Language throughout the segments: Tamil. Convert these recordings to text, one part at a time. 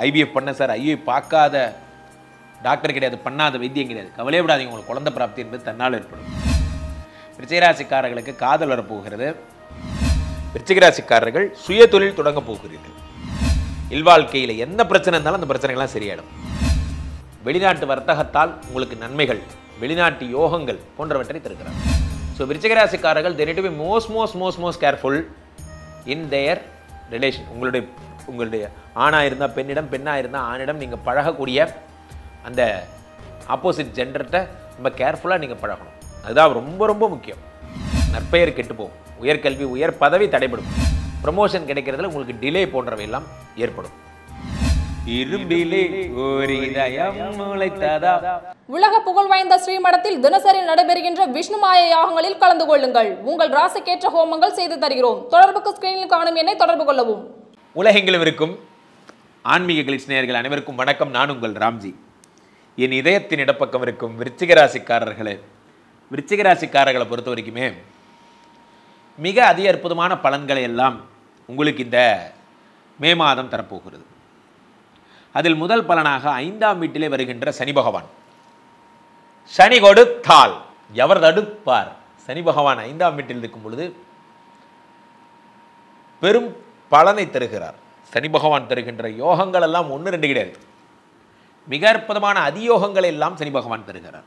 ஐவிஎஃப் பண்ண சார், ஐவிஎஃப் பார்க்காத டாக்டர் கிடையாது, பண்ணாத வைத்தியம் கிடையாது. கவலையே விடாதீங்க, உங்களுக்கு குழந்தை பிராப்தி என்பது தன்னால் ஏற்படும். விருச்சிகராசிக்காரர்களுக்கு காதல் வரப்போகிறது. விருச்சிகராசிக்காரர்கள் சுய தொழில் தொடங்க போகிறீர்கள். இல்வாழ்க்கையில் என்ன பிரச்சனை இருந்தாலும் அந்த பிரச்சனைகள்லாம் சரியாயிடும். வெளிநாட்டு வர்த்தகத்தால் உங்களுக்கு நன்மைகள், வெளிநாட்டு யோகங்கள் போன்றவற்றை தருகிறார். ஸோ விருச்சிகராசிக்காரர்கள் they need to be most careful in their relation. உங்களுடைய ஆணாக இருந்தால் பெண்ணிடம், பெண்ணாக இருந்தால் ஆணிடம் நீங்கள் பழகக்கூடிய அந்த ஆப்போசிட் ஜெண்டர்கிட்ட ரொம்ப கேர்ஃபுல்லாக நீங்கள் பழகணும். அதுதான் ரொம்ப ரொம்ப முக்கியம். நற்பெயர் கெட்டுப்போம், உயர்கல்வி உயர் பதவி தடைபடும், ப்ரமோஷன் கிடைக்கிறதுல உங்களுக்கு டிலே போன்றவை எல்லாம் ஏற்படும். உலக புகழ் வாய்ந்த ஸ்ரீமடத்தில் தினசரி நடைபெறுகின்ற விஷ்ணுமாய யாகங்களில் கலந்து கொள்ளுங்கள். உங்கள் ராசிக்கேற்ற ஹோமங்கள் செய்து தருகிறோம். தொடர்புக்கு ஸ்கிரீனில் காணும் எண்ணை தொடர்பு கொள்ளவும். உலகெங்கிலும் இருக்கும் ஆன்மீக கிளிட்ஸ் நேயர்கள் அனைவருக்கும் வணக்கம். நான் உங்கள் ராம்ஜி. என் இதயத்தின் இடப்பக்கம் இருக்கும் விருச்சிகராசிக்காரர்களை பொறுத்த வரைக்குமே மிக அதி அற்புதமான பலன்களை எல்லாம் உங்களுக்கு இந்த மே மாதம் தரப்போகிறது. அதில் முதல் பலனாக 5ஆம் வீட்டிலே வருகின்ற சனி பகவான். சனி கொடுத்தால் எவர் தடுப்பார்? சனி பகவான் 5ஆம் வீட்டில் இருக்கும் பொழுது பெரும் பலனை தருகிறார். சனி பகவான் தருகின்ற யோகங்கள் எல்லாம் 1-2 கிடையாது, மிக அற்புதமான அதியோகங்களை எல்லாம் சனி பகவான் தருகிறார்.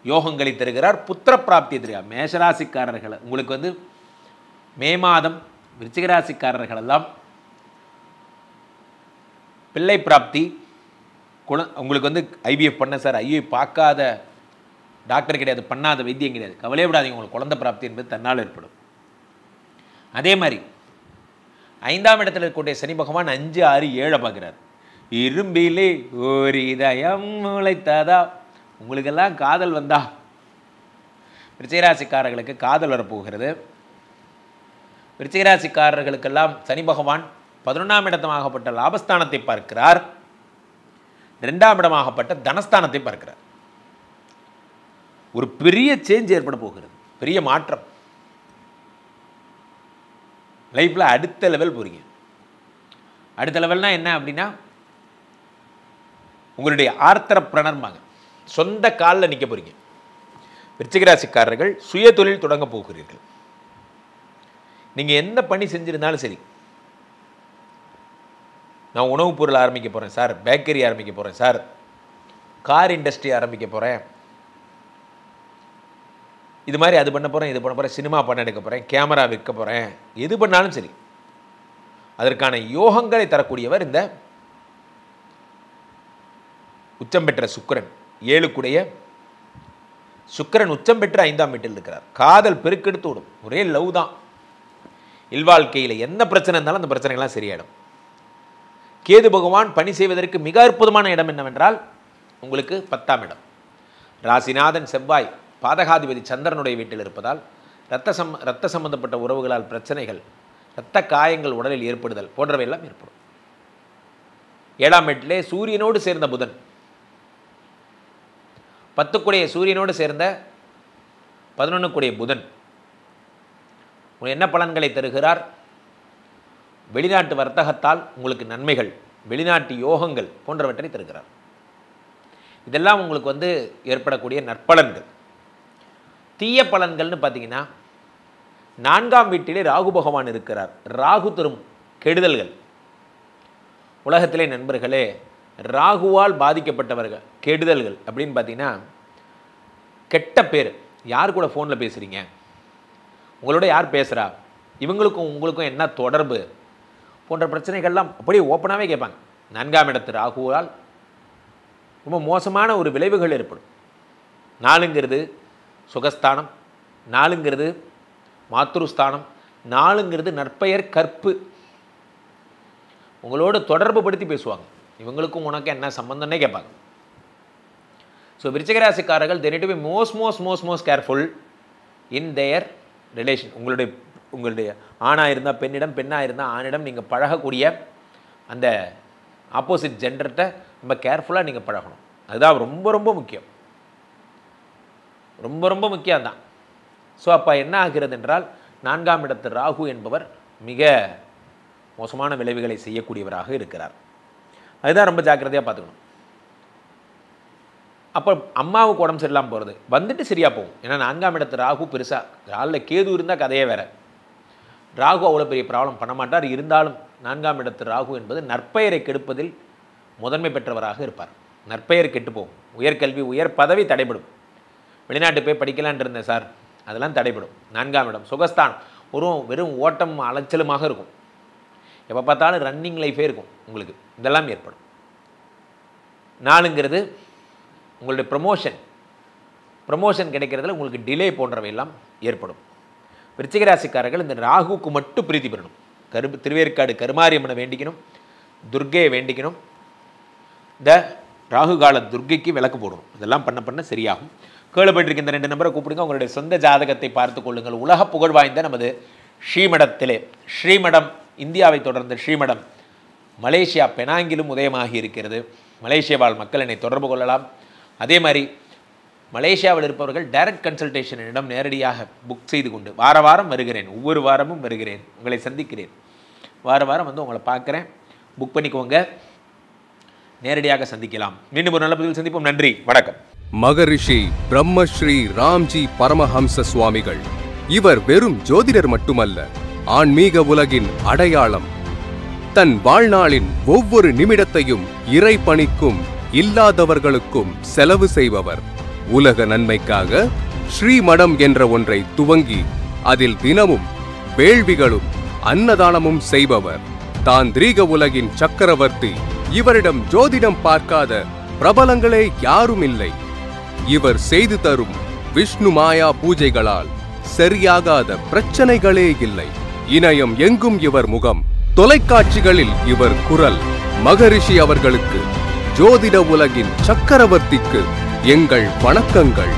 யோகங்களை தருகிறார், புத்திர பிராப்தியை தருகிறார். மேஷராசிக்காரர்கள் உங்களுக்கு மே மாதம் விருச்சிகராசிக்காரர்கள் எல்லாம் பிள்ளை பிராப்தி, உங்களுக்கு ஐவிஎஃப் பண்ண சார், ஐவிஎஃப் பார்க்காத டாக்டர் கிடையாது, பண்ணாத வைத்தியம் கிடையாது. கவலையே விடாதீங்க, உங்களுக்கு குழந்தை பிராப்தி என்பது தன்னால் ஏற்படும். அதே மாதிரி 5ஆம் இடத்தில் இருக்கக்கூடிய சனி பகவான் 5, 6, 7 பார்க்கிறார். இரும்பிலே ஒரு இதயம் முளைத்ததா. உங்களுக்கெல்லாம் காதல் வந்தா விருச்சிகராசிக்காரர்களுக்கு காதல் வரப்போகிறது. விருச்சிகராசிக்காரர்களுக்கெல்லாம் சனி பகவான் 11ஆம் இடமாகப்பட்ட லாபஸ்தானத்தை பார்க்கிறார், 2ஆம் இடமாகப்பட்ட தனஸ்தானத்தை பார்க்கிறார். ஒரு பெரிய சேஞ்ச் ஏற்பட போகிறது, பெரிய மாற்றம். லைஃப்பில் அடுத்த லெவல் போறீங்க. அடுத்த லெவல்னா என்ன அப்படின்னா, உங்களுடைய ஆர்த்தரப்பிரணர்மாங்க, சொந்த காலில் நிற்க போறீங்க. விருச்சிகராசிக்காரர்கள் சுய தொழில் தொடங்க போகிறீர்கள். நீங்கள் எந்த பணி செஞ்சிருந்தாலும் சரி, நான் உணவுப் பொருள் ஆரம்பிக்க போகிறேன் சார், பேக்கரி ஆரம்பிக்க போகிறேன் சார், கார் இண்டஸ்ட்ரி ஆரம்பிக்க போகிறேன், இது மாதிரி அது பண்ண போகிறேன், இது பண்ண போகிறேன், சினிமா பண்ண எடுக்க போகிறேன், கேமரா விற்க போகிறேன், எது பண்ணாலும் சரி, அதற்கான யோகங்களை தரக்கூடியவர் இந்த உச்சம் பெற்ற சுக்கிரன். 7 சுக்கிரன் உச்சம் பெற்ற 5ஆம் வீட்டில் இருக்கிறார். காதல் பெருக்கெடுத்து விடும், ஒரே லவ் தான். இல்வாழ்க்கையில் என்ன பிரச்சனை இருந்தாலும் அந்த பிரச்சனைகள்லாம் சரியாயிடும். கேது பகவான் பணி செய்வதற்கு மிக அற்புதமான இடம் என்னவென்றால் உங்களுக்கு 10ஆம் இடம். ராசிநாதன் செவ்வாய் பாதகாதிபதி சந்திரனுடைய வீட்டில் இருப்பதால் இரத்த சம்பந்தப்பட்ட உறவுகளால் பிரச்சனைகள், இரத்த காயங்கள் உடலில் ஏற்படுதல் போன்றவையெல்லாம் ஏற்படும். 7ஆம் வீட்டிலே சூரியனோடு சேர்ந்த புதன், 10 சூரியனோடு சேர்ந்த 11 புதன் என்ன பலன்களை தருகிறார்? வெளிநாட்டு வர்த்தகத்தால் உங்களுக்கு நன்மைகள், வெளிநாட்டு யோகங்கள் போன்றவற்றை தருகிறார். இதெல்லாம் உங்களுக்கு ஏற்படக்கூடிய நற்பலன்கள். தீய பலன்கள்னு பார்த்தீங்கன்னா, 4ஆம் வீட்டிலே ராகு பகவான் இருக்கிறார். ராகு தரும் கெடுதல்கள். உலகத்திலே நண்பர்களே, ராகுவால் பாதிக்கப்பட்டவர்கள் கெடுதல்கள் அப்படின்னு பார்த்தீங்கன்னா, கெட்ட பேர். யார் கூட ஃபோனில் பேசுகிறீங்க, உங்களோட யார் பேசுகிறா, இவங்களுக்கும் உங்களுக்கும் என்ன தொடர்பு போன்ற பிரச்சனைகள்லாம் அப்படியே ஓப்பனாகவே கேட்பாங்க. 4ஆம் இடத்து ராகுவால் ரொம்ப மோசமான ஒரு விளைவுகள் ஏற்படும். 4ங்கிறது சுகஸ்தானம், 4ங்கிறது மாத்ருஸ்தானம், 4ங்கிறது நற்பெயர் கற்பு. உங்களோட தொடர்பு படுத்தி பேசுவாங்க, இவங்களுக்கும் உனக்கு என்ன சம்பந்தம்னே கேட்பாங்க. ஸோ விருச்சிகராசிக்காரர்கள் they need to be most careful in their relation. உங்களுடைய ஆணாக இருந்தால் பெண்ணிடம், பெண்ணாக இருந்தால் ஆணிடம் நீங்கள் பழகக்கூடிய அந்த ஆப்போசிட் ஜெண்டர்கிட்ட ரொம்ப கேர்ஃபுல்லாக நீங்கள் பழகணும். அதுதான் ரொம்ப ரொம்ப முக்கியம், ரொம்ப ரொம்ப முக்கியம் தான். ஸோ அப்போ என்ன ஆகிறது என்றால், 4ஆம் இடத்து ராகு என்பவர் மிக மோசமான விளைவுகளை செய்யக்கூடியவராக இருக்கிறார். அதுதான் ரொம்ப ஜாக்கிரதையாக பார்த்துக்கணும். அப்போ அம்மாவுக்கு உடம்பு சரியில்லாமல் போகிறது வந்துட்டு சரியாக போகும். ஏன்னா 4ஆம் இடத்து ராகு பெருசாக, ராகுல கேது இருந்தால் கதையே வேறு. ராகு அவ்வளோ பெரிய ப்ராப்ளம் பண்ண மாட்டார். இருந்தாலும் 4ஆம் இடத்து ராகு என்பது நற்பெயரை கெடுப்பதில் முதன்மை பெற்றவராக இருப்பார். நற்பெயர் கெட்டு போகும். உயர்கல்வி உயர் பதவி தடைபடும். வெளிநாட்டு போய் படிக்கலான் இருந்தேன் சார், அதெல்லாம் தடைபடும். 4ஆம் இடம் சுகஸ்தானம் வெறும் ஓட்டம் அலைச்சலுமாக இருக்கும். எப்போ பார்த்தாலும் ரன்னிங் லைஃபே இருக்கும் உங்களுக்கு. இதெல்லாம் ஏற்படும். 4ங்கிறது உங்களுடைய ப்ரமோஷன் கிடைக்கிறதுல உங்களுக்கு டிலே போன்றவையெல்லாம் ஏற்படும். விருச்சிக ராசிக்காரர்கள் இந்த ராகுக்கு மட்டும் பிரீத்தி பெறணும். திருவேற்காடு கருமாரியம்மனை வேண்டிக்கணும், துர்க்கையை வேண்டிக்கணும், இந்த ராகு கால துர்க்கைக்கு விளக்கு போடணும். இதெல்லாம் பண்ண சரியாகும். கீழே போயிட்டு இந்த 2 நம்பரை கூப்பிடுங்க. உங்களுடைய சொந்த ஜாதகத்தை பார்த்து கொள்ளுங்கள். உலக புகழ் வாய்ந்த நமது ஸ்ரீமடத்திலே, ஸ்ரீமடம் இந்தியாவை தொடர்ந்த ஸ்ரீமடம் மலேசியா பெனாங்கிலும் உதயமாகி இருக்கிறது. மலேசிய வாழ் மக்கள் என்னை தொடர்பு கொள்ளலாம். அதே மாதிரி மலேசியாவில் இருப்பவர்கள் டைரக்ட் கன்சல்டேஷன் என்னிடம் நேரடியாக புக் செய்து கொண்டு வாரம் வருகிறேன். ஒவ்வொரு வாரமும் வருகிறேன், உங்களை சந்திக்கிறேன். வாரம் வந்து உங்களை பார்க்குறேன். புக் பண்ணிக்கோங்க, நேரடியாக சந்திக்கலாம். மீண்டும் ஒரு நல்ல பதிவில் சந்திப்போம். நன்றி, வணக்கம். மகரிஷி பிரம்மஸ்ரீ ராம்ஜி பரமஹம்ச சுவாமிகள். இவர் வெறும் ஜோதிடர் மட்டுமல்ல, ஆன்மீக உலகின் அடையாளம். தன் வாழ்நாளின் ஒவ்வொரு நிமிடத்தையும் இறை பணிக்கும் இல்லாதவர்களுக்கும் செலவு செய்பவர். உலக நன்மைக்காக ஸ்ரீமடம் என்ற ஒன்றை துவங்கி அதில் தினமும் வேள்விகளும் அன்னதானமும் செய்பவர். தாந்திரீக உலகின் சக்கரவர்த்தி. இவரிடம் ஜோதிடம் பார்க்காத பிரபலங்களே யாரும் இல்லை. இவர் செய்து தரும் விஷ்ணு மாயா பூஜைகளால் சரியாகாத பிரச்சனைகளே இல்லை. இணையம் எங்கும் இவர் முகம், தொலைக்காட்சிகளில் இவர் குரல். மகரிஷி அவர்களுக்கு, ஜோதிட உலகின் சக்கரவர்த்திக்கு எங்கள் வணக்கங்கள்.